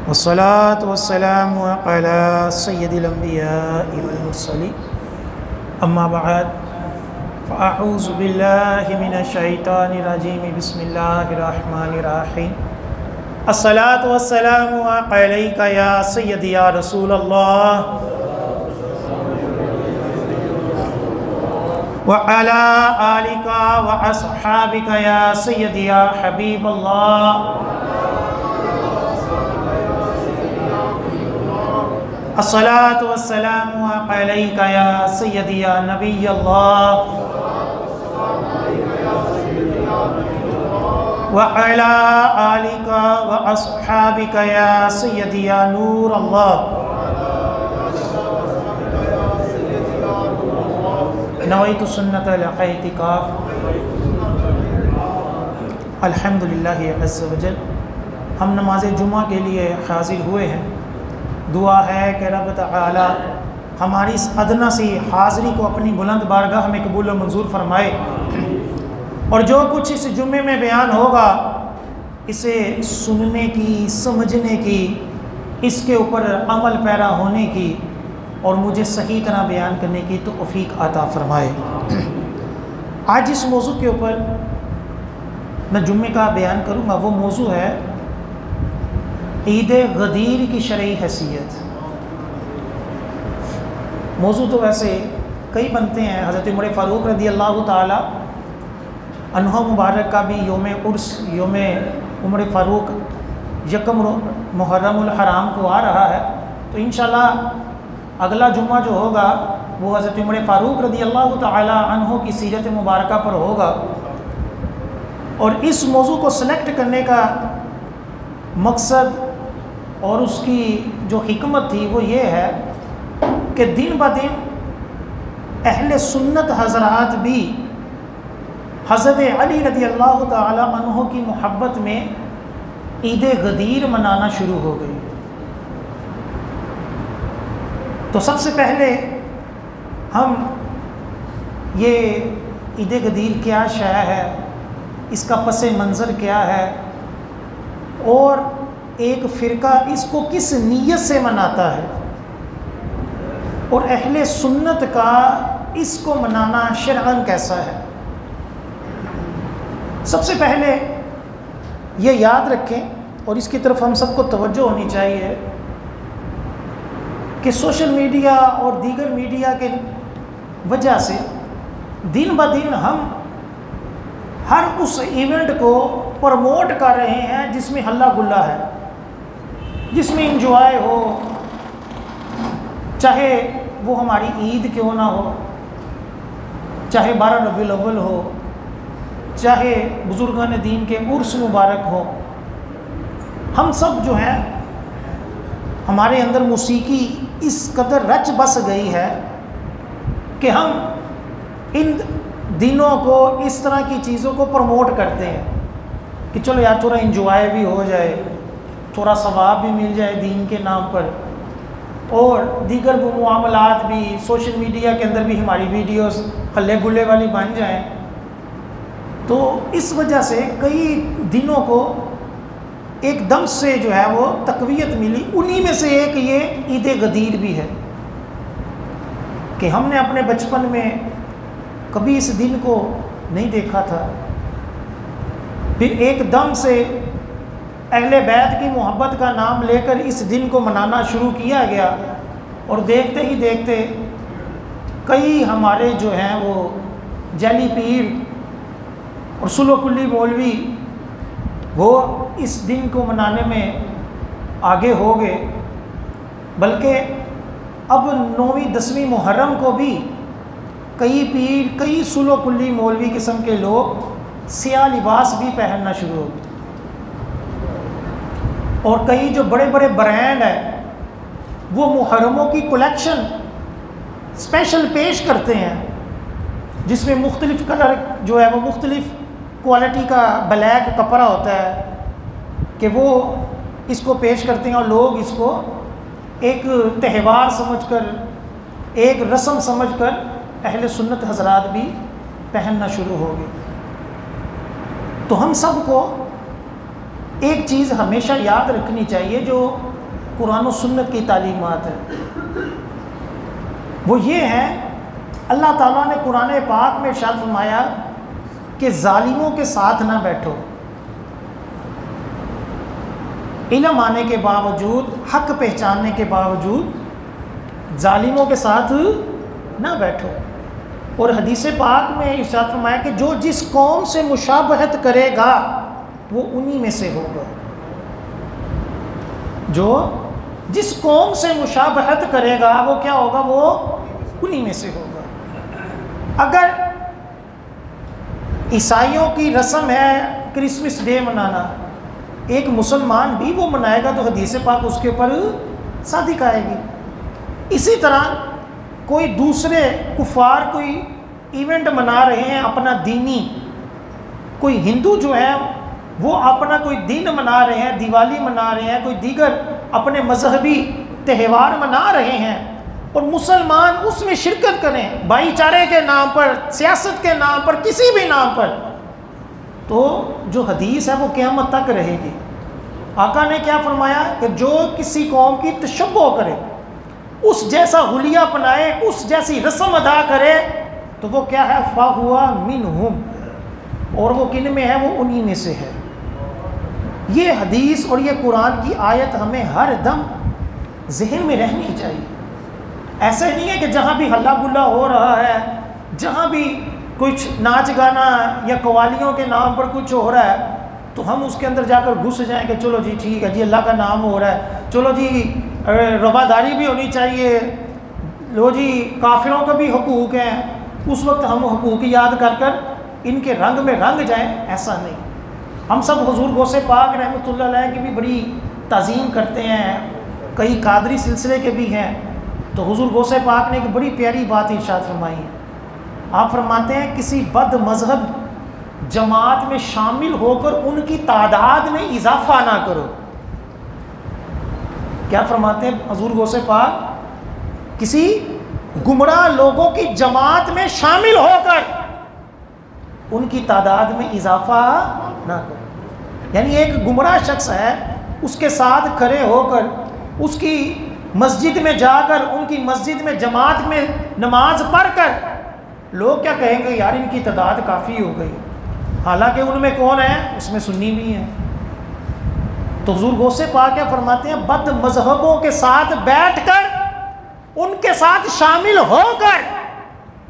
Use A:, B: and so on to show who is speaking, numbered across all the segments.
A: वस्सलातु वस्सलामु अला सय्यदिल अंबियाइ वल मुरसलीन अम्मा बअद फ़अऊज़ु बिल्लाहि मिनश शैतानिर रजीम बिस्मिल्लाहिर रहमानिर रहीम अस्सलातु वस्सलामु अलैका या सय्यदी या रसूलल्लाह व अला आलिका व अस्हाबिका या सय्यदी या हबीबल्लाह अस्सलातु वस्सलामु अलैका या सय्यदी या नबियल्लाह व अला आलिका व अस्हाबिका या सय्यदी या नूरल्लाह नवैतु सुन्नतल इतिकाफ। अल्हम्दुलिल्लाहि अज़्ज़ा वजल हम नमाज जुमा के लिए हाजिर हुए हैं। दुआ है कि रब तआला हमारी इस अदना सी हाज़री को अपनी बुलंद बारगाह में कबूल व मंजूर फरमाए और जो कुछ इस जुम्मे में बयान होगा इसे सुनने की, समझने की, इसके ऊपर अमल पैरा होने की और मुझे सही तरह बयान करने की तौफीक अता फरमाए। आज इस मौजू के ऊपर मैं जुम्मे का बयान करूँगा। वो मौजू है ईद गदीर की शरई हैसियत। मौजू तो वैसे कई बनते हैं। हज़रत उमर फ़ारूक रज़ी अल्लाह ताला अन्हो मुबारक का भी योम उर्स, योम उमर फ़ारूक यकम मुहर्रमुल हराम को आ रहा है। तो इंशाल्लाह अगला जुम्मा जो होगा वो हज़रत उमर फ़ारूक रज़ी अल्लाह ताला अन्हो की सीरत मुबारक पर होगा। और इस मौजू को सेलेक्ट करने का मकसद और उसकी जो हिकमत थी वो ये है कि दिन ब दिन अहले सुन्नत हज़रात भी हज़रत अली रज़ी अल्लाह ताला अन्हो की मोहब्बत में ईद गदीर मनाना शुरू हो गई। तो सबसे पहले हम ये ईद गदीर क्या शय है, इसका पस मंज़र क्या है और एक फ़िरका इसको किस नीयत से मनाता है और अहले सुन्नत का इसको मनाना शरअन कैसा है। सबसे पहले ये याद रखें और इसकी तरफ हम सबको तवज्जो होनी चाहिए कि सोशल मीडिया और दीगर मीडिया के वजह से दिन ब दिन हम हर उस इवेंट को प्रमोट कर रहे हैं जिसमें हल्ला गुल्ला है, जिसमें इंजॉय हो, चाहे वो हमारी ईद क्यों ना हो, चाहे 12 रबीउल अव्वल हो, चाहे बुजुर्गान दीन के उर्स मुबारक हो। हम सब जो हैं हमारे अंदर मौसीकी इस कदर रच बस गई है कि हम इन दिनों को इस तरह की चीज़ों को प्रमोट करते हैं कि चलो यार थोड़ा इंजॉय भी हो जाए, थोड़ा सवाब भी मिल जाए दीन के नाम पर, और दीगर वो मामलात भी सोशल मीडिया के अंदर भी हमारी वीडियोस हल्ले गुल्ले वाली बन जाएं। तो इस वजह से कई दिनों को एकदम से जो है वो तकवीयत मिली। उन्हीं में से एक ये ईद गदीर भी है कि हमने अपने बचपन में कभी इस दिन को नहीं देखा था, फिर एकदम से अहले बैत की मोहब्बत का नाम लेकर इस दिन को मनाना शुरू किया गया और देखते ही देखते कई हमारे जो हैं वो जाली पीर और सुलो कुल्ली मौलवी वो इस दिन को मनाने में आगे हो गए। बल्कि अब 9वीं 10वीं मुहर्रम को भी कई पीर, कई सुलो कुल्ली मौलवी किस्म के लोग सियाह लिबास भी पहनना शुरू हो गए और कई जो बड़े बड़े ब्रांड हैं वो मुहर्रमों की कलेक्शन स्पेशल पेश करते हैं जिसमें मुख्तलिफ़ कलर जो है वो मुख्तलिफ़ क्वालिटी का ब्लैक कपड़ा होता है कि वो इसको पेश करते हैं और लोग इसको एक त्यौहार समझकर, एक रस्म समझकर अहले सुन्नत हज़रात भी पहनना शुरू हो गए। तो हम सब को एक चीज़ हमेशा याद रखनी चाहिए, जो कुरान और सुन्नत की तालीमात है वो ये है, अल्लाह ताला ने कुरान पाक में इरशाद फरमाया कि जालिमों के साथ ना बैठो, इल्म आने के बावजूद, हक पहचानने के बावजूद जालिमों के साथ ना बैठो। और हदीस पाक में इरशाद फरमाया कि जो जिस कौम से मुशाबहत करेगा वो उन्हीं में से होगा, जो जिस कौम से मुशाबहत करेगा वो क्या होगा, वो उन्हीं में से होगा। अगर ईसाइयों की रस्म है क्रिसमस डे मनाना, एक मुसलमान भी वो मनाएगा तो हदीस पाक उसके ऊपर सादिक आएगी। इसी तरह कोई दूसरे कुफार कोई इवेंट मना रहे हैं अपना दीनी, कोई हिंदू जो है वो अपना कोई दिन मना रहे हैं, दिवाली मना रहे हैं, कोई दीगर अपने मजहबी त्यौहार मना रहे हैं और मुसलमान उसमें शिरकत करें भाईचारे के नाम पर, सियासत के नाम पर, किसी भी नाम पर, तो जो हदीस है वो क़यामत तक रहेगी। आका ने क्या फरमाया कि जो किसी कौम की तशब्बुह करे, उस जैसा हुलिया अपनाए, उस जैसी रस्म अदा करे, तो वो क्या है, फ़हुवा मिनहुम, और वो किन में है, वो उन्हीं में से है। ये हदीस और ये कुरान की आयत हमें हर दम जहन में रहनी चाहिए। ऐसे नहीं है कि जहाँ भी हल्ला गुल्ला हो रहा है, जहाँ भी कुछ नाच गाना या कवालियों के नाम पर कुछ हो रहा है, तो हम उसके अंदर जाकर घुस जाएं कि चलो जी ठीक है जी, अल्लाह का नाम हो रहा है, चलो जी रवादारी भी होनी चाहिए, लो जी काफिरों का भी हकूक़ हैं, उस वक्त हम हकूक़ याद कर कर इनके रंग में रंग जाएं, ऐसा नहीं। हम सब हुजूर गौसे पाक रहमतुल्लाह अलैह की भी बड़ी ताज़ीम करते हैं, कई कादरी सिलसिले के भी हैं। तो हुजूर गौसे पाक ने एक बड़ी प्यारी बात इरशाद फरमाई है। आप फरमाते हैं किसी बद मज़हब जमात में शामिल होकर उनकी तादाद में इजाफा ना करो। क्या फरमाते हैं हुजूर गौसे पाक, किसी गुमराह लोगों की जमात में शामिल होकर उनकी तादाद में इजाफा ना करो। यानी एक गुमराह शख्स है, उसके साथ खड़े होकर, उसकी मस्जिद में जाकर, उनकी मस्जिद में जमात में नमाज पढ़कर लोग क्या कहेंगे, यार इनकी तादाद काफ़ी हो गई, हालांकि उनमें कौन है, उसमें सुन्नी भी है। तो हुजूर गौसे पाक क्या फरमाते हैं, बद मजहबों के साथ बैठकर, उनके साथ शामिल होकर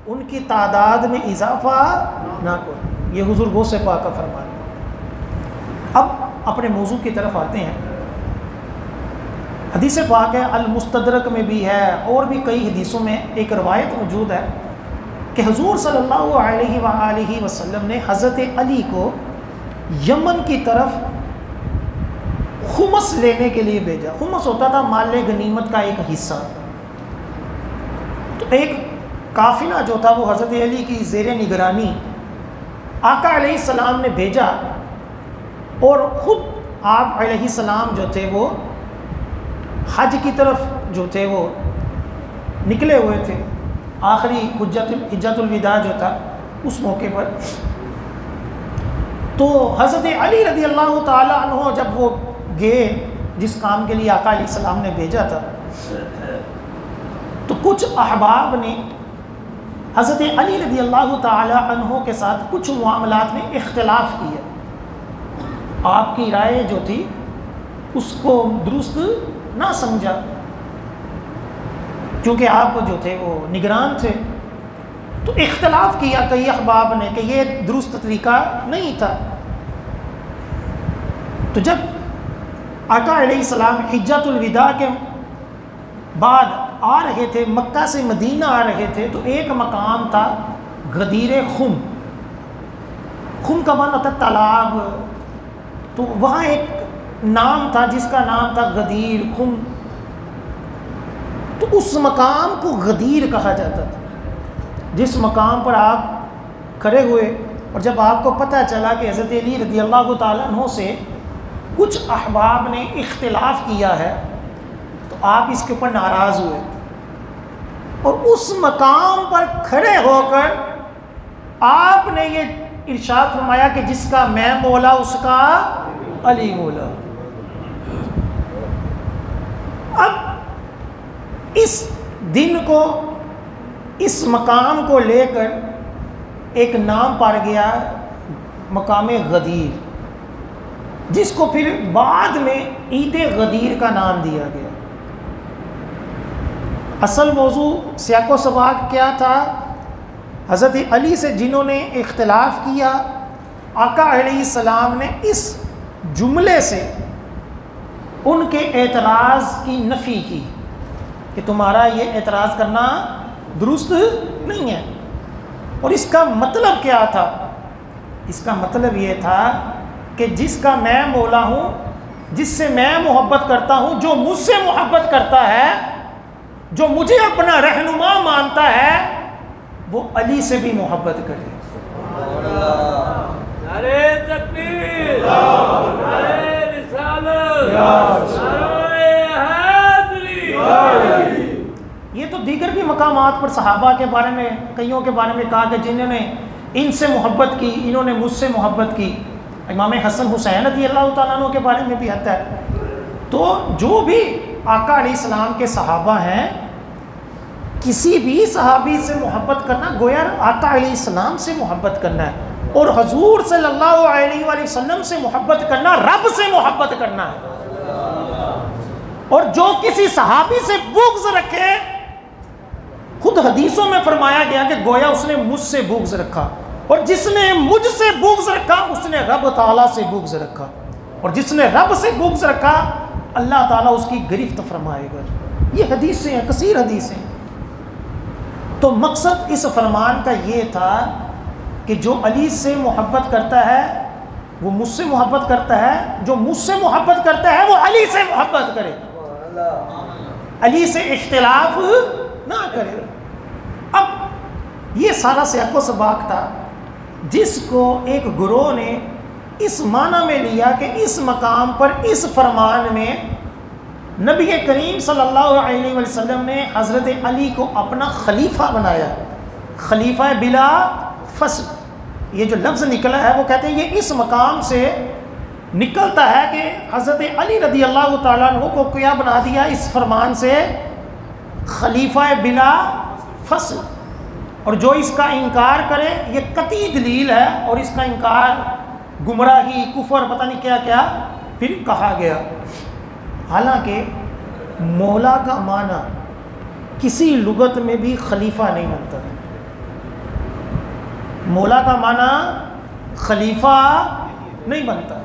A: उनकी तादाद में इजाफा ना करो। ये हुजूर गौसे पाक का फरमान। अब अपने मौजू की तरफ आते हैं। हदीस पाक है, अल मुस्तदरक में भी है और भी कई हदीसों में एक रवायत मौजूद है कि हुजूर सल्लल्लाहु अलैहि वसल्लम ने हज़रत अली को यमन की तरफ खुमस लेने के लिए भेजा। खुमस होता था माल गनीमत का एक हिस्सा। तो एक काफिला जो था वो हज़रत अली की ज़ेर निगरानी आका अलैहिस्सलाम ने भेजा और ख़ुद आप अलैहिस्सलाम जो थे वो हज की तरफ जो थे वो निकले हुए थे। आखिरी हिज्जतुल विदा जो था उस मौके पर, तो हज़रत अली रज़ी अल्लाह ताला अन्हु जब वो गए जिस काम के लिए आका अलैहिस्सलाम ने भेजा था, तो कुछ अहबाब ने हज़रत अली रज़ी अल्लाह ताला अन्हु के साथ कुछ मामलात में इख्तिलाफ़ किया। आपकी राय जो थी उसको दुरुस्त ना समझा, क्योंकि आप जो थे वो निगरान थे। तो इख्तिलाफ़ किया कई अहबाब ने कि ये दुरुस्त तरीका नहीं था। तो जब आका अलैहिस्सलाम हिज्जतुल विदा के बाद आ रहे थे, मक्का से मदीना आ रहे थे, तो एक मकाम था गदीर खुम। खुम का माना था तालाब। तो वहाँ एक नाम था जिसका नाम था गदीर खुम। तो उस मकाम को गदीर कहा जाता था, जिस मकाम पर आप खड़े हुए। और जब आपको पता चला कि हज़रत अली रज़ी अल्लाह ताला अन्हु से कुछ अहबाब ने इख्तिलाफ़ किया है, तो आप इसके ऊपर नाराज़ हुए और उस मकाम पर खड़े होकर आपने ये इरशाद फरमाया कि जिसका मैं मौला उसका अली मौला। इस दिन को, इस मकाम को लेकर एक नाम पड़ गया, मकाम गदीर, जिसको फिर बाद में ईद गदीर का नाम दिया गया। असल मौजू सियाको सबाक क्या था? हज़रत अली से जिन्होंने इख्तिलाफ़ किया, आका अलैहिस्सलाम ने इस जुमले से उनके एतराज़ की नफ़ी की कि तुम्हारा ये एतराज़ करना दुरुस्त नहीं है। और इसका मतलब क्या था? इसका मतलब ये था कि जिसका मैं मौला हूँ, जिससे मैं मोहब्बत करता हूँ, जो मुझसे मोहब्बत करता है, जो मुझे अपना रहनुमा मानता है, वो अली से भी मोहब्बत करे।
B: नारे तकबीर, नारे रिसालत, नारे हैदरी।
A: ये तो दीगर भी मकामात पर सहाबा के बारे में, कईयों के बारे में कहा कि जिन्होंने इनसे मोहब्बत की, इन्होंने मुझसे मोहब्बत की। इमाम हसन हुसैन रज़ी अल्लाह तआला अन्हु के बारे में भी आता है। तो जो भी आका अलैहिस्सलाम के सहाबा हैं, किसी भी सहाबी से मोहब्बत करना गोया आका अलैहिस्सलाम से मोहब्बत करना है, और हुजूर सल्लल्लाहु अलैहि वसल्लम से मोहब्बत करना रब से मोहब्बत करना है। और जो किसी सहाबी से बुग़्ज़ रखे, खुद हदीसों में फरमाया गया कि गोया उसने मुझसे बुग़्ज़ रखा, और जिसने मुझसे बुग़्ज़ रखा उसने रब ताला से बुग़्ज़ रखा, और जिसने रब से बुग़्ज़ रखा अल्लाह ताला उसकी गिरफ्त फरमाएगा। ये हदीसें हैं, कसीर हदीसें। तो मकसद इस फरमान का ये था कि जो अली से मोहब्बत करता है वो मुझसे मोहब्बत करता है, जो मुझसे मोहब्बत करता है वो अली से मोहब्बत करे, अली से इख्तिलाफ ना करे। अब ये सारा सियाको सबाक था जिसको एक गुरोह ने इस माना में लिया कि इस मकाम पर, इस फरमान में नबी करीम सल्लल्लाहु अलैहि वसल्लम ने हज़रत अली को अपना खलीफा बनाया, खलीफा बिला फसल। ये जो लफ्ज़ निकला है वो कहते हैं ये इस मकाम से निकलता है कि हज़रत अली रज़ी अल्लाह तआला अन्हु को क्या बना दिया इस फरमान से, खलीफा बिला फसल। और जो इसका इनकार करे ये कती दलील है, और इसका इनकार गुमराही, कुफर, पता नहीं क्या क्या फिर कहा गया। हालांकि मौला का माना किसी लुगत में भी खलीफा नहीं बनता। मौला का माना खलीफा नहीं बनता।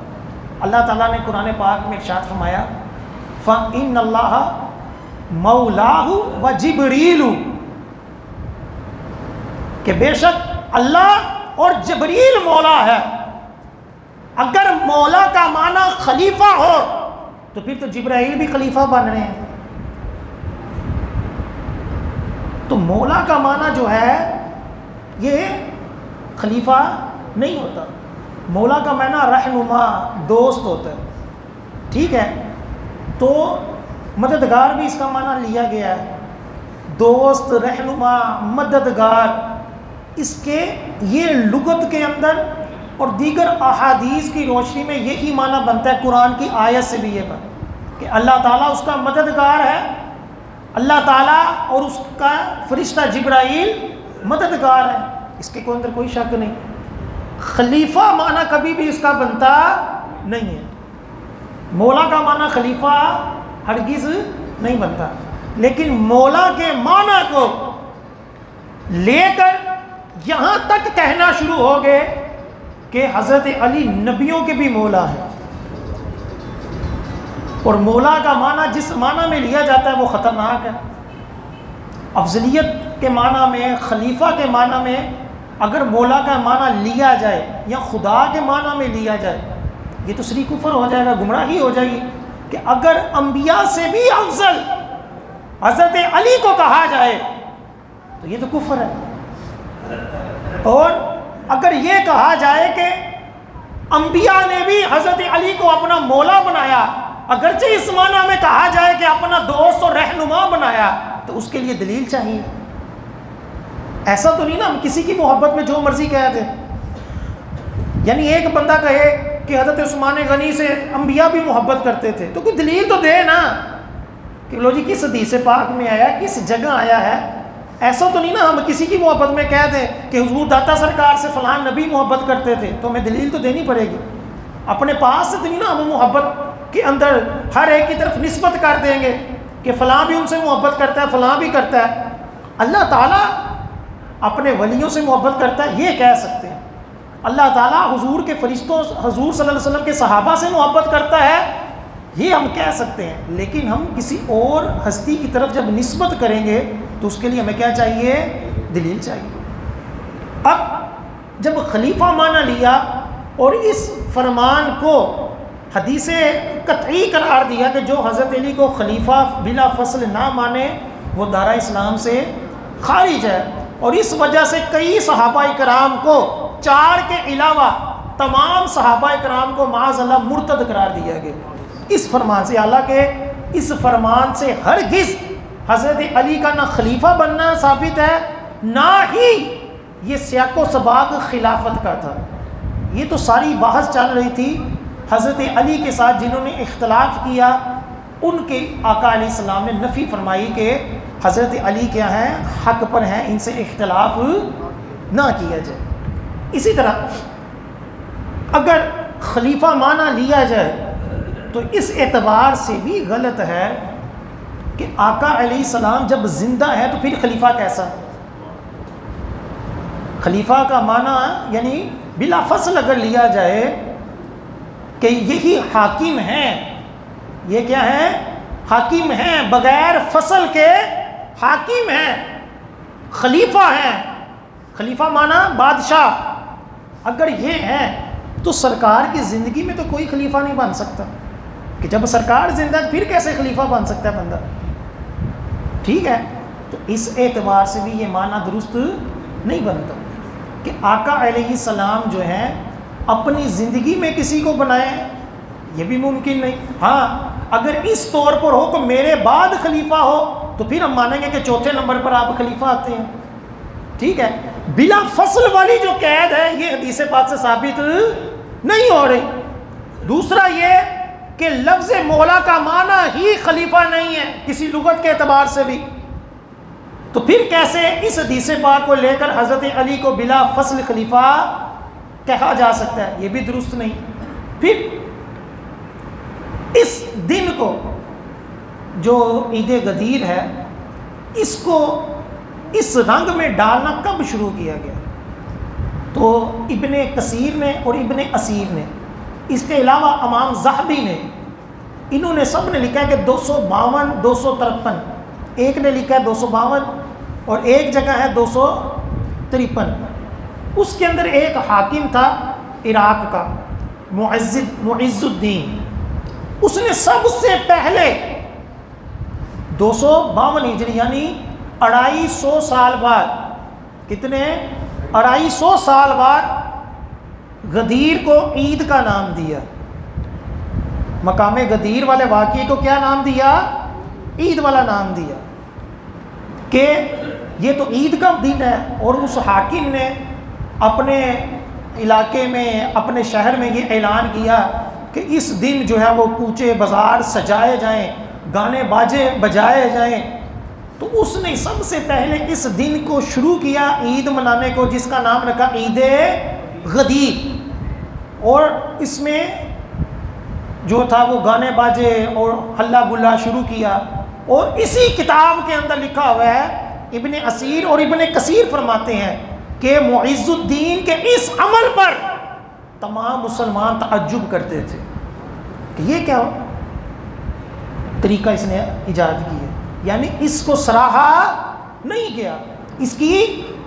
A: अल्लाह ताला ने कुरान पाक में इरशाद फरमाया, फ़इन्नल्लाह मौलाहु व जिब्रीलु, कि बेशक अल्लाह और जिब्रील मौला है। अगर मौला का माना खलीफा हो तो फिर तो जिब्राइल भी खलीफा बन रहे हैं। तो मौला का माना जो है ये खलीफा नहीं होता। मौला का माना रहनुमा, दोस्त होता है। ठीक है, तो मददगार भी इसका माना लिया गया है, दोस्त, रहनुमा, मददगार। इसके ये लुगत के अंदर और दीगर अहादीस की रोशनी में यही माना बनता है, कुरान की आयत से भी ये बन कि अल्लाह ताला उसका मददगार है, अल्लाह ताला और उसका फरिश्ता जिब्राइल मददगार है। इसके कोई अंदर कोई शक नहीं। खलीफा माना कभी भी इसका बनता नहीं है। मौला का माना खलीफा हरगिज़ नहीं बनता। लेकिन मौला के माना को लेकर यहाँ तक कहना शुरू हो गए कि हज़रत अली नबियों के भी मौला हैं। और मौला का माना जिस माना में लिया जाता है वो ख़तरनाक है। अफजलियत के माना में, खलीफा के माना में अगर मौला का माना लिया जाए या खुदा के माना में लिया जाए, ये तो शरीक कुफर हो जाएगा, गुमराही हो जाएगी। कि अगर अंबिया से भी अफजल हज़रत अली को कहा जाए तो ये तो कुफर है। और अगर ये कहा जाए कि अंबिया ने भी हज़रत अली को अपना मौला बनाया, अगरचे इस माना में कहा जाए कि अपना दोस्त और रहनुमा बनाया, तो उसके लिए दलील चाहिए। ऐसा तो नहीं ना हम किसी की मोहब्बत में जो मर्जी कह दे। यानी एक बंदा कहे कि हज़रत उस्मान गनी से अंबिया भी मोहब्बत करते थे, तो कोई दलील तो दे ना कि लो जी किस हदीस पाक में आया, किस जगह आया है। ऐसा तो नहीं ना हम किसी की मोहब्बत में कह दें कि हुजूर दाता सरकार से फ़लाँ नबी मोहब्बत करते थे, तो हमें दलील तो देनी पड़ेगी। अपने पास से तो नहीं ना हम मोहब्बत के अंदर हर एक की तरफ निस्बत कर देंगे कि फ़लाँ भी उनसे मोहब्बत करता है, फ़लाँ भी करता है। अल्लाह ताला अपने वलियों से मोहब्बत करता है, ये कह सकते हैं। अल्लाह ताला हुजूर के फरिश्तों, हुजूर सल्लल्लाहु अलैहि वसल्लम के सहाबा से मोहब्बत करता है, ये हम कह सकते हैं। लेकिन हम किसी और हस्ती की तरफ जब निस्बत करेंगे तो उसके लिए हमें क्या चाहिए? दलील चाहिए। अब जब खलीफा माना लिया और इस फरमान को हदीस कतई करार दिया कि जो हज़रत अली को खलीफा बिला फसल ना माने वो दारा इस्लाम से खारिज है, और इस वजह से कई सहाबा इकराम को, 4 के अलावा तमाम सहाबा इकराम को माअज़ल्लाह मुर्तद करार दिया गया इस फरमान से। हालांकि इस फरमान से हरगिज़ हज़रत अली का ना खलीफा बनना साबित है, ना ही ये सियाको सबाक खिलाफत का था। ये तो सारी बहस चल रही थी हज़रत अली के साथ, जिन्होंने इख्तलाफ किया उनके आका अलैहिस्सलाम ने नफ़ी फरमाई कि हज़रत अली क्या हैं, हक़ पर हैं, इनसे इख्तलाफ ना किया जाए। इसी तरह अगर खलीफा माना लिया जाए तो इस एतबार से भी गलत है कि आका अलैहिस्सलाम जब ज़िंदा है तो फिर खलीफा कैसा? खलीफा का माना यानी बिला फसल अगर लिया जाए कि यही हाकिम हैं, ये क्या है? हाकिम हैं, बग़ैर फसल के हाकिम हैं, खलीफा हैं। खलीफा माना बादशाह। अगर ये हैं तो सरकार की ज़िंदगी में तो कोई खलीफा नहीं बन सकता, कि जब सरकार जिंदा है फिर कैसे खलीफा बन सकता है बंदा? ठीक है, तो इस एतबार से भी ये माना दुरुस्त नहीं बनता कि आका अलैहिस्सलाम जो हैं अपनी ज़िंदगी में किसी को बनाए, ये भी मुमकिन नहीं। हाँ, अगर इस तौर पर हो कि मेरे बाद खलीफा हो तो फिर हम मानेंगे कि चौथे नंबर पर आप खलीफा आते हैं। ठीक है, बिला फसल वाली जो कैद है ये हदीस पाक से साबित नहीं हो रही। दूसरा ये कि लफ्ज़ मौला का माना ही खलीफा नहीं है किसी लुगत के एतबार से भी, तो फिर कैसे इस हदीस पाक को लेकर हज़रत अली को बिला फसल खलीफा कहा जा सकता है? ये भी दुरुस्त नहीं। फिर इस दिन को जो ईद गदीर है, इसको इस रंग में डालना कब शुरू किया गया? तो इब्ने कसीर ने और इब्ने असीर ने, इसके अलावा इमाम ज़हबी ने, इन्होंने सब ने लिखा है कि 252, 253, एक ने लिखा है 252 और एक जगह है 253। उसके अंदर एक हाकिम था इराक का, मुइज़्ज़ुद्दीन, उसने सबसे पहले 252 हिजरी यानी 250 साल बाद, कितने 250 साल बाद गदीर को ईद का नाम दिया। मकामे गदीर वाले वाक़ये को क्या नाम दिया? ईद वाला नाम दिया कि ये तो ईद का दिन है। और उस हाकिम ने अपने इलाके में, अपने शहर में ये ऐलान किया कि इस दिन जो है वो कूचे बाज़ार सजाए जाएं, गाने बाजे बजाए जाएं। तो उसने सबसे पहले इस दिन को शुरू किया ईद मनाने को, जिसका नाम रखा ईद गदीर। और इसमें जो था वो गाने बाजे और हल्ला गुल्ला शुरू किया। और इसी किताब के अंदर लिखा हुआ है, इब्ने असीर और इब्ने कसीर फरमाते हैं कि मुइज़्ज़ुद्दीन के इस अमल पर तमाम मुसलमान तअज्जुब करते थे कि ये क्या तरीका इसने ईजाद की है। यानी इसको सराहा नहीं गया, इसकी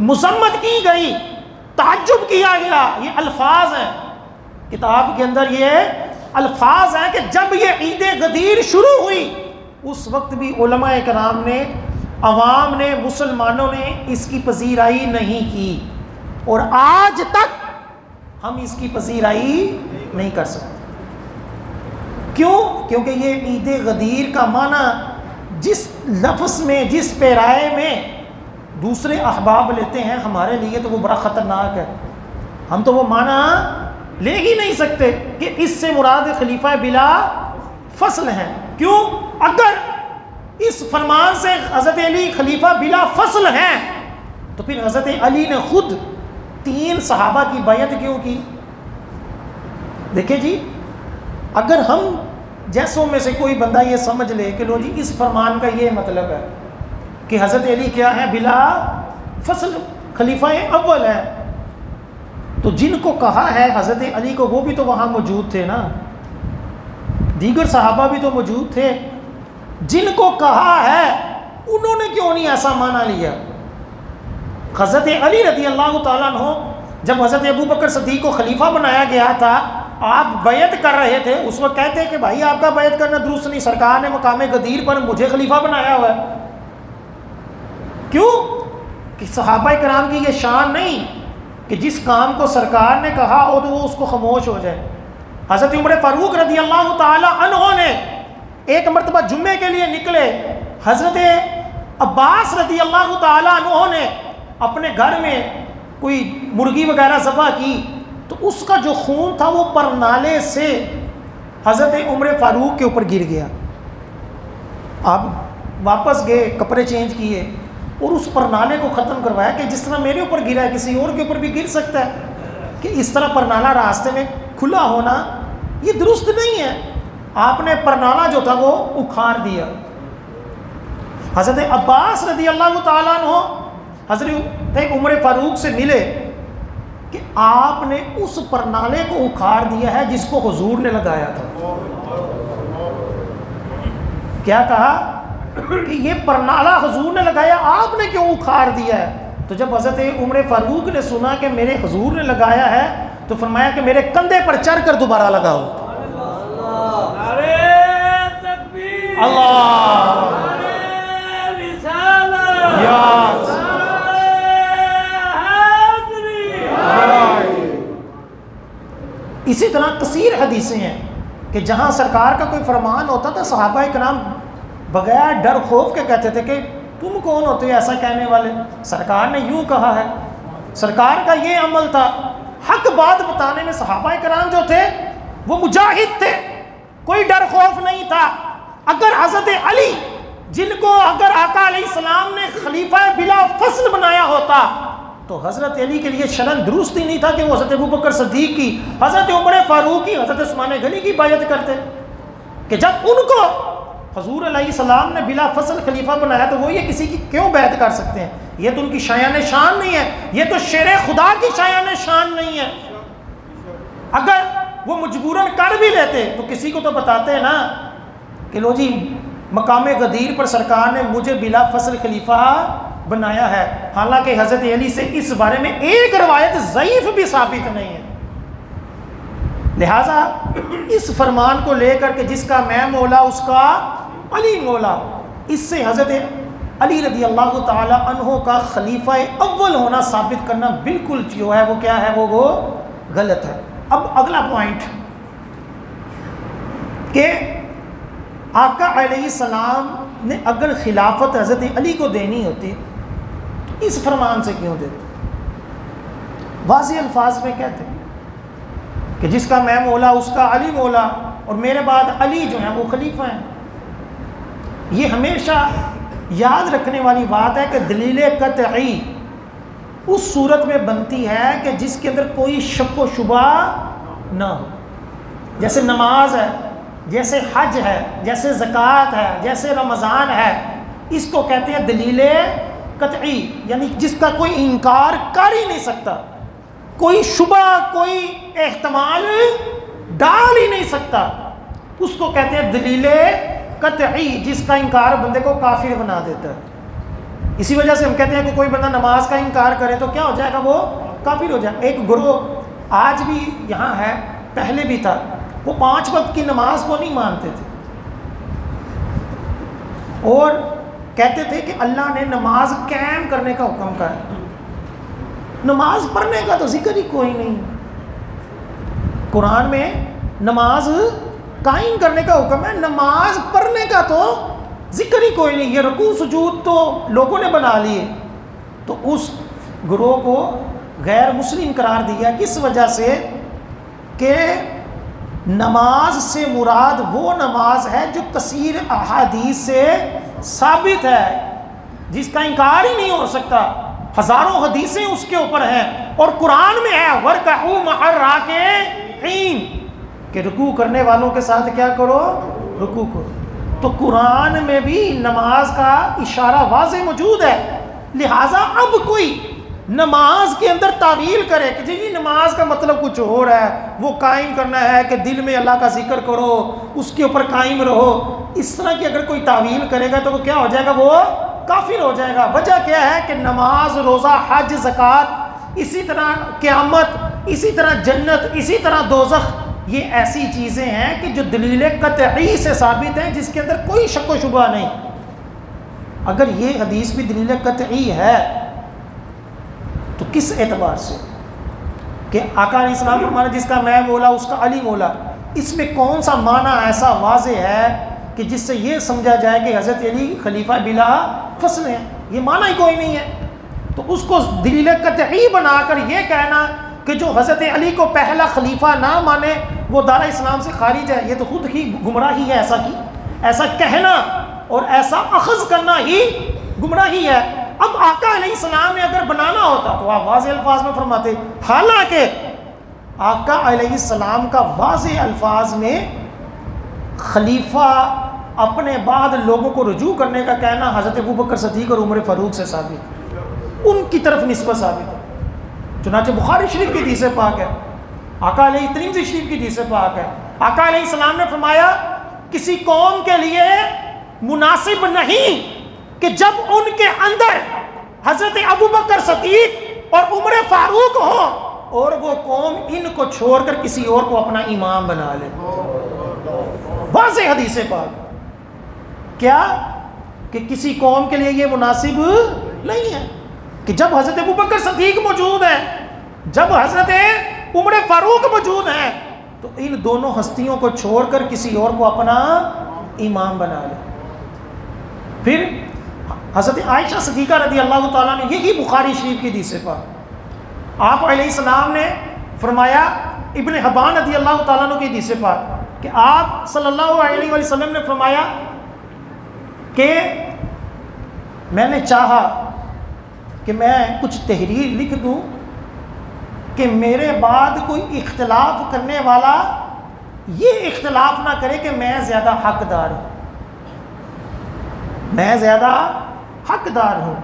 A: मुज़म्मत की गई, तअज्जुब किया गया। ये अल्फाज हैं किताब के अंदर, ये अल्फाज हैं कि जब ये ईद गदीर शुरू हुई उस वक्त भी उलमाए कराम ने, अवाम ने, मुसलमानों ने इसकी पजीराई नहीं की, और आज तक हम इसकी पजीराई नहीं कर सकते। क्यों? क्योंकि ये ईद गदीर का माना जिस लफ्ज़ में, जिस पैराए में दूसरे अहबाब लेते हैं, हमारे लिए तो वो बड़ा ख़तरनाक है। हम तो वो माना ले ही नहीं सकते कि इससे मुराद खलीफा बिला फसल हैं। क्यों? अगर इस फरमान से हज़रत अली खलीफा बिला फसल हैं, तो फिर हज़रत अली ने खुद 3 सहाबा की बैत क्यों की? देखिए जी, अगर हम जैसों में से कोई बंदा ये समझ ले कि लो जी इस फरमान का ये मतलब है कि हज़रत अली क्या है, बिला फसल खलीफा अव्वल है, तो जिनको कहा है हज़रत अली को वो भी तो वहाँ मौजूद थे ना, दीगर सहाबा भी तो मौजूद थे। जिनको कहा है उन्होंने क्यों नहीं ऐसा माना लिया? हज़रत अली रज़ी अल्लाह ताला अन्हु जब हज़रत अबू बकर सिद्दीक़ को खलीफा बनाया गया था, आप बैत कर रहे थे, उस वक्त कहते हैं कि भाई आपका बैत करना दुरुस्त नहीं, सरकार ने मकाम गदीर पर मुझे खलीफा बनाया हुआ है। क्यों? कि सहाबा कराम की ये शान नहीं कि जिस काम को सरकार ने कहा हो तो वो उसको खामोश हो जाए। हज़रत उमर फ़ारूक रज़ी अल्लाह ताला अन्हु ने एक मरतबा जुम्मे के लिए निकले, हज़रत अब्बास रज़ी अल्लाह ताला अन्हु ने अपने घर में कोई मुर्गी वगैरह ज़बह की, तो उसका जो खून था वो परनाले से हज़रत उमर फ़ारूक के ऊपर गिर गया। आप वापस गए, कपड़े चेंज किए और उस परनाले को ख़त्म करवाया कि जिस तरह मेरे ऊपर गिरा है किसी और के ऊपर भी गिर सकता है, कि इस तरह परनाला रास्ते में खुला होना ये दुरुस्त नहीं है। आपने परनाला जो था वो उखाड़ दिया। हज़रत अब्बास रज़ी अल्लाह ताला अन्हु हज़रत उमर फ़ारूक से मिले कि आपने उस परनाले को उखाड़ दिया है जिसको हुजूर ने लगाया था। क्या कहा कि ये परनाला हुजूर ने लगाया, आपने क्यों उखाड़ दिया है? तो जब हज़रत उमर फ़ारूक ने सुना कि मेरे हुजूर ने लगाया है, तो फरमाया कि मेरे कंधे पर चढ़कर दोबारा लगाओ। अल्लाह इसी तरह कसीर हदीसें हैं कि जहाँ सरकार का कोई फरमान होता था, सहाबा इकराम बगैर डर खौफ के कहते थे कि तुम कौन होते हो ऐसा कहने वाले, सरकार ने यूँ कहा है। सरकार का ये अमल था, हक बात बताने में सहाबा इकराम जो थे वो मुजाहिद थे, कोई डर खौफ नहीं था। अगर हज़रत अली, जिनको अगर आका अलैहिस्सलाम ने खलीफा बिला फसल बनाया होता, तो हज़रत अली के लिए शरन दुरुस्त ही नहीं था कि वो हज़रत अबू बकर सिद्दीक़ की, हज़रत उमर फ़ारूक की, हज़रत उस्मान गनी की बैत करते, कि जब उनको हज़ूर अलैहिस्सलाम ने बिला फसल खलीफा बनाया तो वो ये किसी की क्यों बैत कर सकते हैं? ये तो उनकी शायान शान नहीं है, ये तो शेर खुदा की शायान शान नहीं है। अगर वो मजबूरन कर भी लेते तो किसी को तो बताते ना कि लो जी मकाम गदीर पर सरकार ने मुझे बिला फसल खलीफा बनाया है। हालांकि हज़रत अली से इस बारे में एक रवायत ज़ईफ़ भी साबित नहीं है। लिहाजा इस फरमान को लेकर के जिसका मैं मौला उसका अली मौला, इससे हज़रत अली रज़ी अल्लाह ताला अन्हु का खलीफा अव्वल होना साबित करना बिल्कुल जो है वो क्या है, वो गलत है। अब अगला पॉइंट कि आका अलैहिस्सलाम ने अगर खिलाफत हज़रत अली को देनी होती तो इस फरमान से क्यों देते? वाज़ेह अल्फाज में कहते कि जिसका मैं मौला उसका अली मौला, और मेरे बाद अली जो है वो खलीफा हैं। ये हमेशा याद रखने वाली बात है कि दलील कतई उस सूरत में बनती है कि जिसके अंदर कोई शक व शुबा ना हो। जैसे नमाज है, जैसे हज है, जैसे ज़कात है, जैसे रमज़ान है, इसको कहते हैं दलील कतई, यानी जिसका कोई इनकार कर ही नहीं सकता, कोई शुबा कोई एहतमाल डाल ही नहीं सकता, उसको कहते हैं दलील कतई, जिसका इनकार बंदे को काफिर बना देता है। इसी वजह से हम कहते हैं कि कोई बंदा नमाज का इनकार करे तो क्या हो जाएगा, वो काफिर हो जाए। एक ग्रोह आज भी यहाँ है, पहले भी था, वो 5 वक्त की नमाज को नहीं मानते थे और कहते थे कि अल्लाह ने नमाज कायम करने का हुक्म कहा है, नमाज पढ़ने का तो जिक्र ही कोई नहीं। कुरान में नमाज कायम करने का हुक्म है, नमाज पढ़ने का तो जिक्र ही कोई नहीं। ये रुकू सुजूद तो लोगों ने बना लिए, तो उस ग्रोह को गैर मुस्लिम करार दिया। किस वजह से कि नमाज से मुराद वो नमाज है जो कसीर अहादीस से साबित है, जिसका इनकार ही नहीं हो सकता। हज़ारों हदीसें उसके ऊपर हैं और कुरान में है वरकऊ मअर राकिईन कि रुकू करने वालों के साथ क्या करो, रुकू करो। तो कुरान में भी नमाज का इशारा वाज़ेह मौजूद है। लिहाजा अब कोई नमाज के अंदर तावील करे कि जी नमाज का मतलब कुछ और है, वो कायम करना है कि दिल में अल्लाह का जिक्र करो, उसके ऊपर कायम रहो, इस तरह की अगर कोई तावील करेगा तो वो क्या हो जाएगा, वो काफिर हो जाएगा। वजह क्या है कि नमाज, रोज़ा, हज, ज़कात, इसी तरह क़यामत, इसी तरह जन्नत, इसी तरह दोज़ख, ये ऐसी चीज़ें हैं कि जो दलील कतई से साबित हैं, जिसके अंदर कोई शक व शुबा नहीं। अगर ये हदीस भी दलील कतई है तो किस एतबार से कि आका अलैहिस्सलाम फरमाना जिसका मैं मौला उसका अली मौला, इसमें कौन सा माना ऐसा वाज़ेह है कि जिससे ये समझा जाए कि हज़रत अली खलीफा बिला फसल है? ये माना ही कोई नहीं है। तो उसको दलील कतई बनाकर ये कहना कि जो हज़रत अली को पहला खलीफा ना माने वो दारा इस्लाम से खारिज है, ये तो खुद ही गुमराही है। ऐसा कहना और ऐसा अखज़ करना ही गुमराही है। अब आका अलैहिस्सलाम ने अगर बनाना होता तो आप वाज़ेह अल्फाज में फरमाते, हालांकि आका अलैहिस्सलाम का वाज़ेह अल्फाज में खलीफा अपने बाद लोगों को रुजू करने का कहना हज़रत अबू बकर सिद्दीक़ और उमर फ़ारूक से साबित, उनकी तरफ निस्बत साबित है। चुनांचे बुखारी शरीफ की हदीस पाक है, आका तिरमिज़ी शरीफ की हदीस पाक है। आका अलैहिस्सलाम ने फरमाया किसी कौम के लिए मुनासिब नहीं कि जब उनके अंदर हज़रत अबू बकर सिद्दीक़ और उमर फ़ारूक हो और वो कौम इनको छोड़कर किसी और को अपना इमाम बना ले। वाज़ेह हदीस पाक क्या कि किसी कौम के लिए ये मुनासिब नहीं है कि जब हज़रत अबू बकर सिद्दीक़ मौजूद है, जब हज़रत उमर फ़ारूक मौजूद हैं, तो इन दोनों हस्तियों को छोड़कर किसी और को अपना इमाम बना ले। फिर हज़रत आयशा सिद्दीक़ा रज़ी अल्लाह ताला ने यही बुखारी शरीफ की हदीस पाक आप अलैहिस्सलाम ने फरमाया, इब्न हब्बान रज़ी अल्लाह ताला की हदीस पाक कि आप सल्लल्लाहु अलैहि वसल्लम ने फरमाया कि मैंने चाहा कि मैं कुछ तहरीर लिख दूं कि मेरे बाद कोई इख्तिलाफ करने वाला ये इख्तिलाफ ना करे कि मैं ज़्यादा हकदार हूँ, मैं ज़्यादा हकदार हूँ।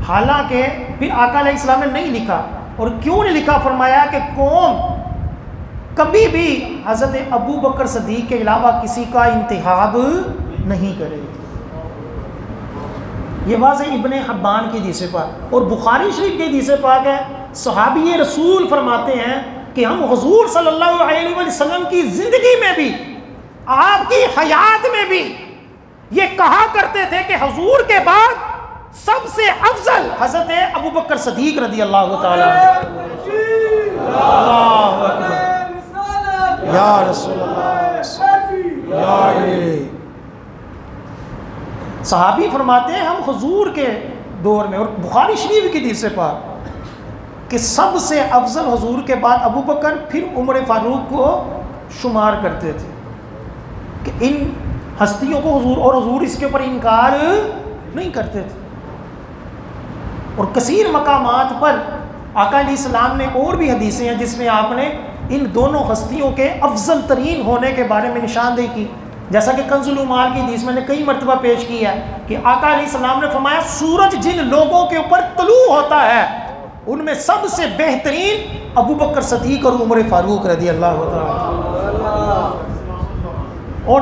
A: हालांकि फिर आका अलैहिस्सलाम ने नहीं लिखा। और क्यों नहीं लिखा? फरमाया कि कौम कभी भी हज़रत अबू बकर सिद्दीक़ के अलावा किसी का इंतखाब नहीं करेगी। ये वाज़ेह इब्ने हब्बान की हदीस पाक और बुखारी शरीफ की हदीस पाक है। सहाबी रसूल फरमाते हैं कि हम हुज़ूर सल्लल्लाहु अलैहि वसल्लम की ज़िंदगी में भी, आपकी हयात में भी ये कहा करते थे कि हुज़ूर के बाद सबसे अफजल हज़रत अबू बकर सिद्दीक़ रज़ी अल्लाह ताला या रसूल अल्लाह या सहाबी फरमाते हैं हम हुजूर के दौर में, और बुखारी शरीफ की हदीस पाक कि सबसे अफजल हुजूर के बाद अबू बकर फिर उमर फ़ारूक को शुमार करते थे कि इन हस्तियों को हुजूर, और हुजूर इसके ऊपर इनकार नहीं करते थे। और कसीर मकामात पर आका अलैहिस्सलाम ने और भी हदीसें हैं जिसमें आपने इन दोनों हस्तियों के अफजल तरीन होने के बारे में निशानदेही की। जैसा कि कंजुल उमाल की हदीस मैंने कई मरतबा पेश की है कि आका अलैहिस्सलाम ने फरमाया सूरज जिन लोगों के ऊपर तलू होता है उनमें सबसे बेहतरीन अबू बकर सिद्दीक़ और उमर फ़ारूक रज़ी अल्लाह ताला। और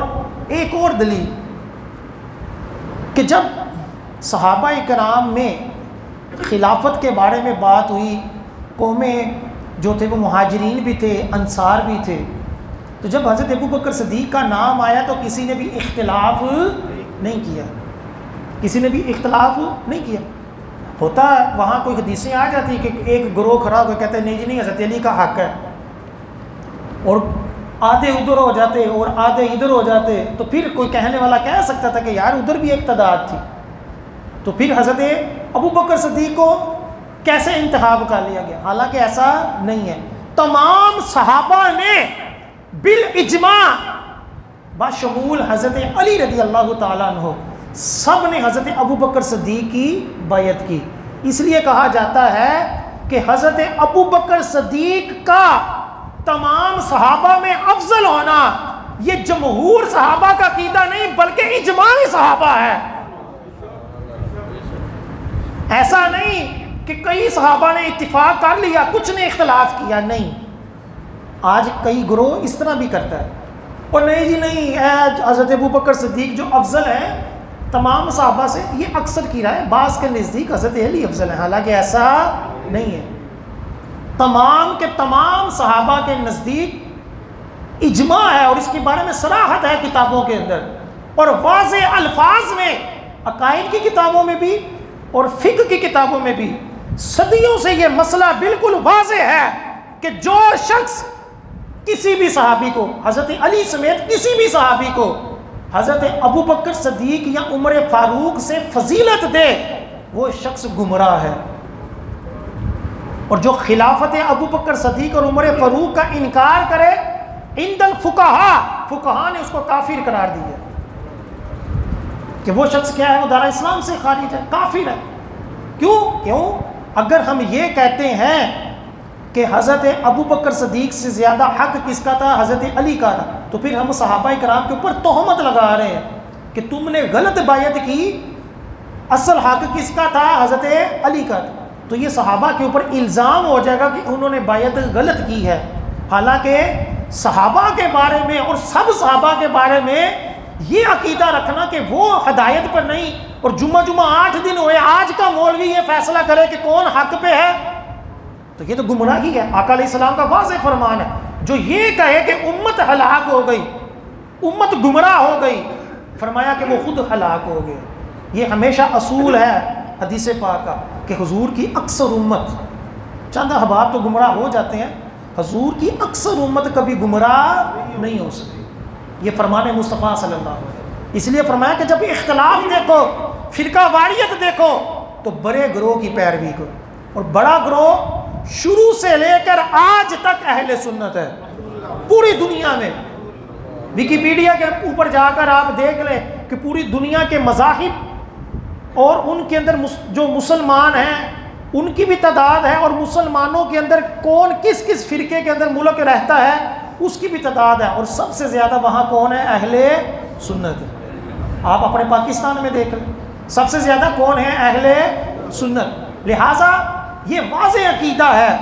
A: एक और दलील कि जब सहाबा इकराम में खिलाफत के बारे में बात हुई, कौमें जो थे वो मुहाजिरीन भी थे, अंसार भी थे, तो जब हज़रत अबू बकर सिद्दीक़ का नाम आया तो किसी ने भी इख्तिलाफ नहीं किया, किसी ने भी इख्तिलाफ नहीं किया। होता वहाँ कोई हदीसें आ जाती कि एक ग्रोह खड़ा होकर कहते नहीं जी नहीं हज़रत अली का हक़ है, और आधे उधर हो जाते और आधे इधर हो जाते, तो फिर कोई कहने वाला कह सकता था कि यार उधर भी एक तादाद थी, तो फिर हज़रत अबू बकर सिद्दीक़ को कैसे इंतखाब कर लिया गया? हालांकि ऐसा नहीं है। तमाम सहाबा ने बिल इजमा बाशमूल हज़रत अली रज़ी अल्लाह ताला अन्हु सब ने हज़रत अबू बकर सिद्दीक़ की बैयत की। इसलिए कहा जाता है कि हज़रत अबू बकर सिद्दीक़ का तमाम सहाबा में अफजल होना ये जमहूर सहाबा का कीदा नहीं बल्कि इजमाई सहाबा है। ऐसा नहीं कि कई सहाबा ने इत्तिफाक कर लिया, कुछ ने इख्तलाफ किया, नहीं। आज कई ग्रोह इस तरह भी करता है और नहीं जी नहीं, हज़रत अबू बकर सिद्दीक़ जो अफजल है तमाम सहाबा से, ये अक्सर की राय, बास के नज़दीक हज़रत अली अफजल है, हालांकि ऐसा नहीं है। तमाम के तमाम सहाबा के नज़दीक इजमा है और इसके बारे में सराहत है किताबों के अंदर और वाज़े अल्फाज में, अकायद की किताबों में भी और फ़िक़्ह की किताबों में भी सदियों से ये मसला बिल्कुल वाज़े है कि जो शख्स किसी भी सहाबी को, हज़रत अली समेत किसी भी सहाबी को हज़रत अबू बकर सिद्दीक़ या उमर फ़ारूक से फजीलत दे, वो शख्स गुमराह है। और जो खिलाफत अबू बकर सिद्दीक़ और उमर फ़ारूक का इनकार करे, इंदल फुक़हा ने उसको काफिर करार दिया कि वो शख्स क्या है, वो दारा इस्लाम से खारिज है, काफिर है। क्यों? अगर हम ये कहते हैं कि हज़रत अबू बकर सिद्दीक़ से ज़्यादा हक़ किसका था, हज़रत अली का था, तो फिर हम सहाबा कराम के ऊपर तोहमत लगा रहे हैं कि तुमने गलत बायत की, असल हक़ किसका था, हज़रत अली का था। तो ये सहाबा के ऊपर इल्ज़ाम हो जाएगा कि उन्होंने बायत गलत की है। हालांकि सहाबा के बारे में और सब सहाबा के बारे में ये अकीदा रखना कि वो हदायत पर नहीं, और जुम्मा 8 दिन हुए, आज का मौलवी ये फैसला करे कि कौन हक़ पे है, तो ये तो गुमराही है। आका अलैहिस्सलाम का वाज़ेह फरमान है, जो ये कहे कि उम्मत हलाक हो गई, उम्मत गुमराह हो गई, फरमाया कि वो खुद हलाक हो गए। ये हमेशा असूल है हदीस पाक का कि हुजूर की अक्सर उम्मत, चंद अहबाब तो गुमराह हो जाते हैं, हुजूर की अक्सर उम्मत कभी गुमराह नहीं हो सकती। ये फरमान मुस्तफ़ा सल्लल्लाहु अलैहि वसल्लम। इसलिए फरमाया कि जब इख्तलाफ देखो, फ़िरका वारियत देखो, तो बड़े ग्रोह की पैरवी करो, और बड़ा ग्रोह शुरू से लेकर आज तक अहले सुन्नत है पूरी दुनिया में। विकिपीडिया के ऊपर जाकर आप देख लें कि पूरी दुनिया के मज़ाहिब और उनके अंदर जो मुसलमान हैं उनकी भी तादाद है, और मुसलमानों के अंदर कौन किस किस फ़िरके के अंदर मुल्क रहता है उसकी भी तादाद है, और सबसे ज़्यादा वहाँ कौन है, अहले सुन्नत है। आप अपने पाकिस्तान में देख लें, सबसे ज़्यादा कौन है, अहले सुन्नत। लिहाजा ये वाज़ेह अकीदा है।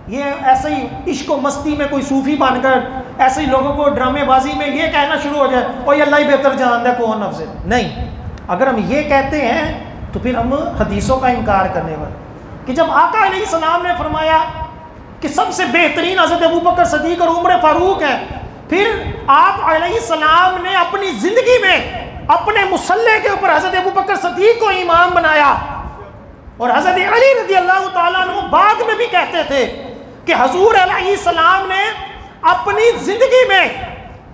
A: ये ऐसे ही इश्क व मस्ती में कोई सूफ़ी बनकर ऐसे ही लोगों को ड्रामेबाजी में ये कहना शुरू हो जाए, और अल्लाह ही बेहतर जानता है कौन अफज़ल, नहीं। अगर हम ये कहते हैं तो फिर हम हदीसों का इनकार करने वाले, कि जब आका अलैहिस्सलाम ने फरमाया कि सबसे बेहतरीन हज़रत अबू बकर सिद्दीक़ और उमर फ़ारूक है, फिर आप अलैहिस्सलाम ने अपनी ज़िंदगी में अपने मुसल्ले के ऊपर हज़रत अबू बकर सिद्दीक़ को इमाम बनाया, और हज़रत अली रज़ी अल्लाह ताला अन्हु बाद में भी कहते थे कि हुज़ूर अलैहिस्सलाम ने अपनी ज़िंदगी में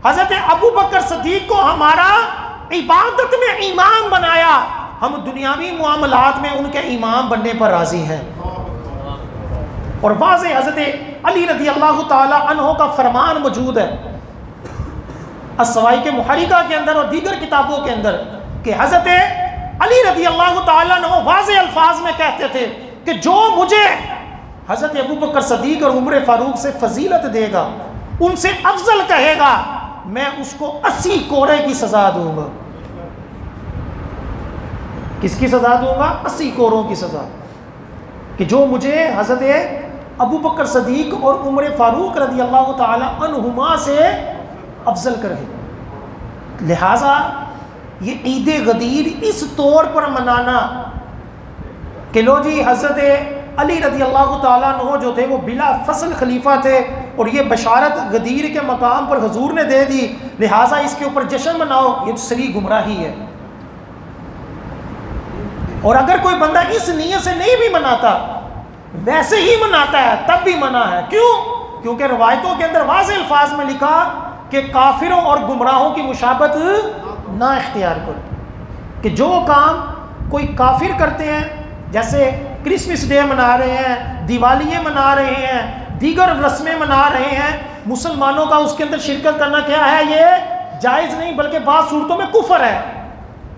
A: हज़रत अबू बकर सिद्दीक़ को हमारा इबादत में इमाम बनाया, हम दुनियावी मामलात में उनके इमाम बनने पर राज़ी हैं। और वाज़ेह हज़रत अली रज़ी अल्लाह ताला अन्हु का फरमान मौजूद है अस्सवाइक़ मुहर्रिका के अंदर और दीगर किताबों के अंदर, कि हज़रत अली रज़ी अल्लाह ताला अन्हु वाज़ेह अल्फाज में कहते थे कि जो मुझे हज़रत अबू बकर सिद्दीक़ और उमर फ़ारूक से फजीलत देगा, उनसे अफजल कहेगा, मैं उसको 80 कोड़े की सज़ा दूंगा। किसकी सज़ा दूंगा? 80 कोड़ों की सज़ा। कि जो मुझे हज़रत अबू बकर सिद्दीक़ और उमर फ़ारूक रज़ी अल्लाह ताला अन्हुमा से अफजल करे। लिहाजा ये ईद गदीर इस तौर पर मनाना कि लो जी हज़रत अली रज़ी अल्लाह ताला अन्हु जो थे वो बिला फसल खलीफा थे, और ये बशारत गदीर के मकाम पर हुजूर ने दे दी, लिहाजा इसके ऊपर जश्न मनाओ, ये सरी गुमराही है। और अगर कोई बंदा इस नीयत से नहीं भी मनाता, वैसे ही मनाता है, तब भी मना है। क्यों? क्योंकि रवायतों के अंदर वाज़ेह अल्फाज में लिखा कि काफिरों और गुमराहों की मुशाबत ना इख्तियार करो। कि जो काम कोई काफिर करते हैं, जैसे क्रिसमस डे मना रहे हैं, दिवाली मना रहे हैं, दीगर रस्में मना रहे हैं, मुसलमानों का उसके अंदर शिरकत करना क्या है, ये जायज़ नहीं बल्कि बाज़ सूरतों में कुफर है।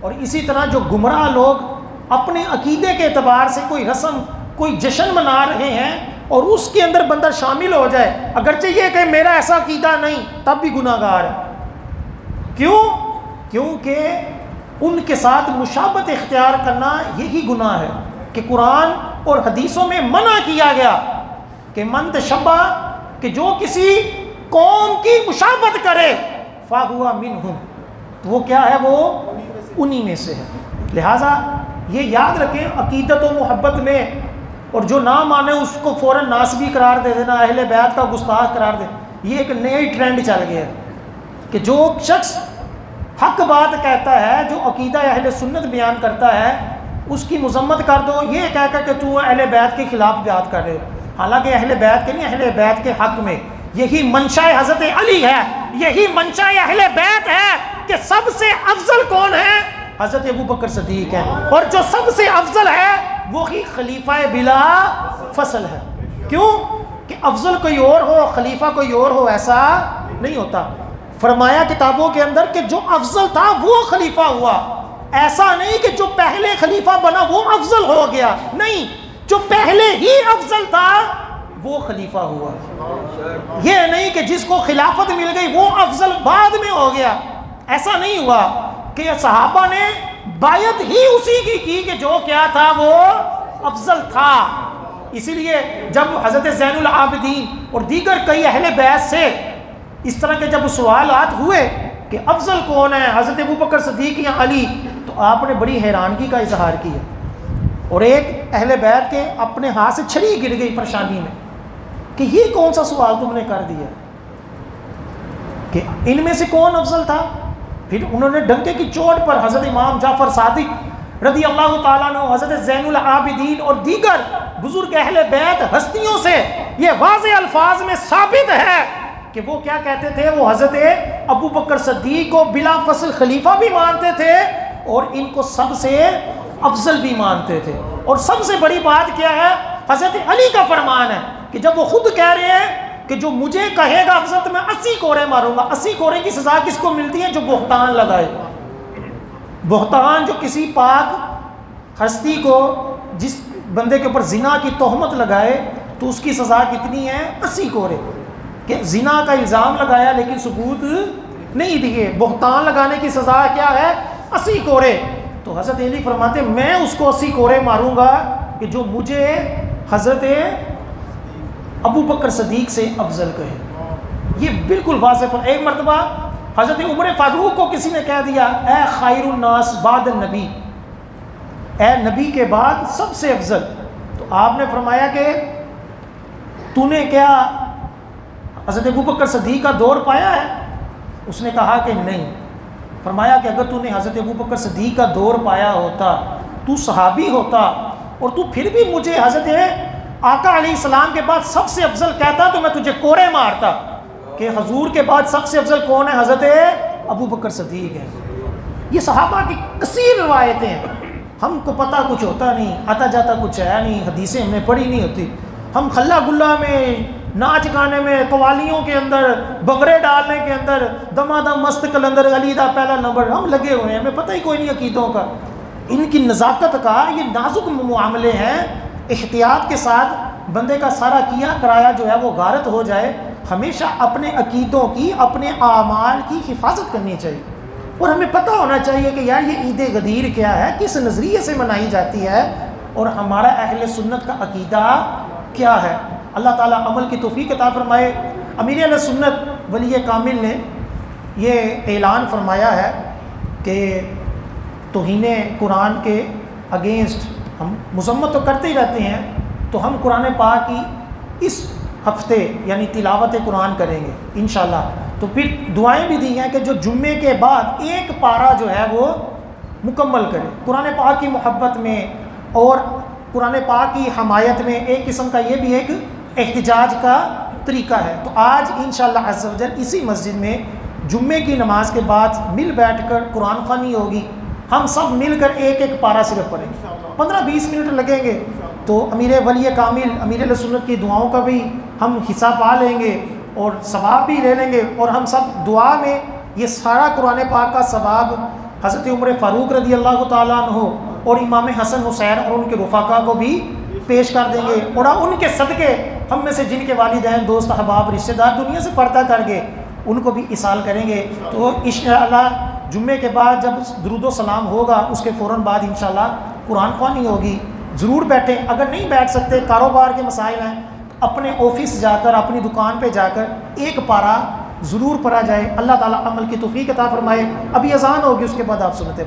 A: और इसी तरह जो गुमराह लोग अपने अकीदे के एतबार से कोई रस्म कोई जश्न मना रहे हैं और उसके अंदर बंदा शामिल हो जाए, अगरचे ये कि मेरा ऐसा अकीदा नहीं, तब भी गुनाहगार है। क्यों? क्योंकि उनके साथ मुशाबत इख्तियार करना यही गुनाह है कि कुरान और हदीसों में मना किया गया कि मन तशब्बा, कि जो किसी कौम की मुशाबत करे फाहुआ मिनहुम, तो वो क्या है, वो उन्हीं में से है। लिहाजा ये याद रखें, अकीदत व मोहब्बत में, और जो ना माने उसको फ़ौरन नासबी करार दे देना, अहले बैत का गुस्ताख करार दे, ये एक नई ट्रेंड चल गया है कि जो शख्स हक बात कहता है, जो अकीदा अहले सुन्नत बयान करता है, उसकी मजम्मत कर दो ये कह कर कि तू अहले बैत के ख़िलाफ़ बात कर रहे हो। हालांकि अहले बैत के नहीं, अहले बैत के हक़ में यही मंशा हज़रत अली है, यही मंशा अहले बैत है कि सबसे अफजल कौन है, हज़रत अबू बकर सिद्दीक़ है, और जो सबसे अफजल है वो ही खलीफा बिला फसल है। क्यों? कि अफजल कोई और हो, खलीफा कोई और हो, ऐसा नहीं होता। फरमाया किताबों के अंदर कि जो अफजल था वो खलीफा हुआ, ऐसा नहीं कि जो पहले खलीफा बना वो अफजल हो गया, नहीं, जो पहले ही अफजल था वो खलीफा हुआ। ये नहीं कि जिसको खिलाफत मिल गई वो अफजल बाद में हो गया, ऐसा नहीं हुआ कि सहाबा ने बायत ही उसी की कि जो क्या था वो अफजल था। इसीलिए जब हज़रत ज़ैनुल आबिदीन और दीगर कई अहले बैत से इस तरह के जब सवालात हुए कि अफजल कौन है, हज़रत अबू बकर सिद्दीक़ या अली, तो आपने बड़ी हैरानगी का इजहार किया। और एक अहले बैत के अपने हाथ से छड़ी गिर गई परेशानी में कि ये कौन सा सवाल तुमने कर दिया कि इनमें से कौन अफजल था। फिर उन्होंने डंके की चोट पर हज़रत इमाम जाफ़र सादिक रज़ी अल्लाह ताला अन्हु, हज़रत ज़ैनुल आबिदीन और दीगर बुजुर्ग अहले बैत हस्तियों से ये वाज़ेह अल्फाज में साबित है कि वो क्या कहते थे, वो हज़रत अबू बकर सिद्दीक़ को बिला फसल खलीफा भी मानते थे और इनको सबसे अफजल भी मानते थे। और सबसे बड़ी बात क्या है, हज़रत अली का फरमान है कि जब वो खुद कह रहे हैं कि जो मुझे कहेगा अफजल तो मैं 80 कोड़े मारूंगा। 80 कोड़े की सज़ा किसको मिलती है, जो बोहतान लगाए। बोहतान जो किसी पाक हस्ती को, जिस बंदे के ऊपर जिना की तोहमत लगाए, तो उसकी सज़ा कितनी है, 80 कोड़े। कि जिना का इल्ज़ाम लगाया लेकिन सबूत नहीं दिए, बोहतान लगाने की सज़ा क्या है, 80 कोड़े। तो हज़रत अली फरमाते मैं उसको 80 कोड़े मारूंगा कि जो मुझे हज़रत अबू बकर सिद्दीक़ से अफजल कहे। ये बिल्कुल वाज़ेह पर। एक मरतबा हज़रत उमर फारूक को किसी ने कह दिया, ए खैरुन नास बाद नबी, ए नबी के बाद सबसे अफजल। तो आपने फरमाया कि तूने क्या हज़रत अबू बकर सिद्दीक़ का दौर पाया है? उसने कहा कि नहीं। फरमाया कि अगर तूने हज़रत अबू बकर सिद्दीक़ का दौर पाया होता, तू सहाबी होता, और तू फिर भी मुझे हज़रत आका अलैहिस्सलाम के बाद सबसे अफजल कहता, तो मैं तुझे कोड़े मारता कि हजूर के बाद सबसे अफजल कौन है, हज़रत अबू बकर सिद्दीक़ है। ये सहाबा की कसीर रवायतें हैं। हमको पता कुछ होता नहीं, आता जाता कुछ है नहीं, हदीसें हमने पढ़ी नहीं होती। हम खल्ला गुल्ला में, नाच गाने में, कवालियों के अंदर, बंगरे डालने के अंदर, दमादम मस्त कलंदर अली दा पहला नंबर, हम लगे हुए हैं, हमें पता ही कोई नहीं अकीदों का। इनकी नज़ाकत का ये नाजुक मामले हैं। एहतियात के साथ बंदे का सारा किया कराया जो है वो गारत हो जाए। हमेशा अपने अकीदों की, अपने आमाल की हिफाजत करनी चाहिए। और हमें पता होना चाहिए कि यार ये ईद गदीर क्या है, किस नज़रिए से मनाई जाती है, और हमारा अहले सुन्नत का अकीदा क्या है। अल्लाह ताला अमल की तौफीक अता फरमाए। अमीर अहले सुन्नत वली कामिल ने ये ऐलान फरमाया है कि तौहीने कुरान के अगेंस्ट हम मजम्मत तो करते ही रहते हैं, तो हम कुरान पाक की इस हफ्ते यानी तिलावत कुरान करेंगे इंशाअल्लाह। तो फिर दुआएं भी दी हैं कि जो जुम्मे के बाद एक पारा जो है वो मुकम्मल करें कुरान पाक की मोहब्बत में और कुरान पाक की हमायत में। एक किस्म का ये भी एक एहतिजाज का तरीका है। तो आज इंशाअल्लाह अज़्ज़ व जल इसी मस्जिद में जुम्मे की नमाज के बाद मिल बैठकर कुरान ख़वानी होगी। हम सब मिलकर एक एक पारा सिर्फ पढ़ेंगे, 15-20 मिनट लगेंगे। तो अमीर वली कामिल, अमीर सुन्नत की दुआओं का भी हम हिस्सा पा लेंगे और सवाब भी ले लेंगे। और हम सब दुआ में ये सारा कुरान पाक का सवाब हज़रत उमर फ़ारूक रज़ी अल्लाह ताला अन्हु और इमाम हसन हुसैन और उनके रुफ़ाका को भी पेश कर देंगे। और उनके सदक़े हम में से जिनके वालिदैन, दोस्त, अहबाब, रिश्तेदार दुनिया से पर्दा कर गए, उनको भी इसाल करेंगे। तो इंशाअल्लाह जुम्मे के बाद जब दुरूद व सलाम होगा उसके फ़ौरन बाद इंशाअल्लाह कुरान ख़वानी होगी। ज़रूर बैठें। अगर नहीं बैठ सकते, कारोबार के मसाइल हैं, अपने ऑफिस जाकर, अपनी दुकान पे जाकर एक पारा ज़रूर पढ़ा जाए। अल्लाह ताला अमल की तौफ़ीक़ अता फ़रमाए। अभी अज़ान होगी, उसके बाद आप सुनते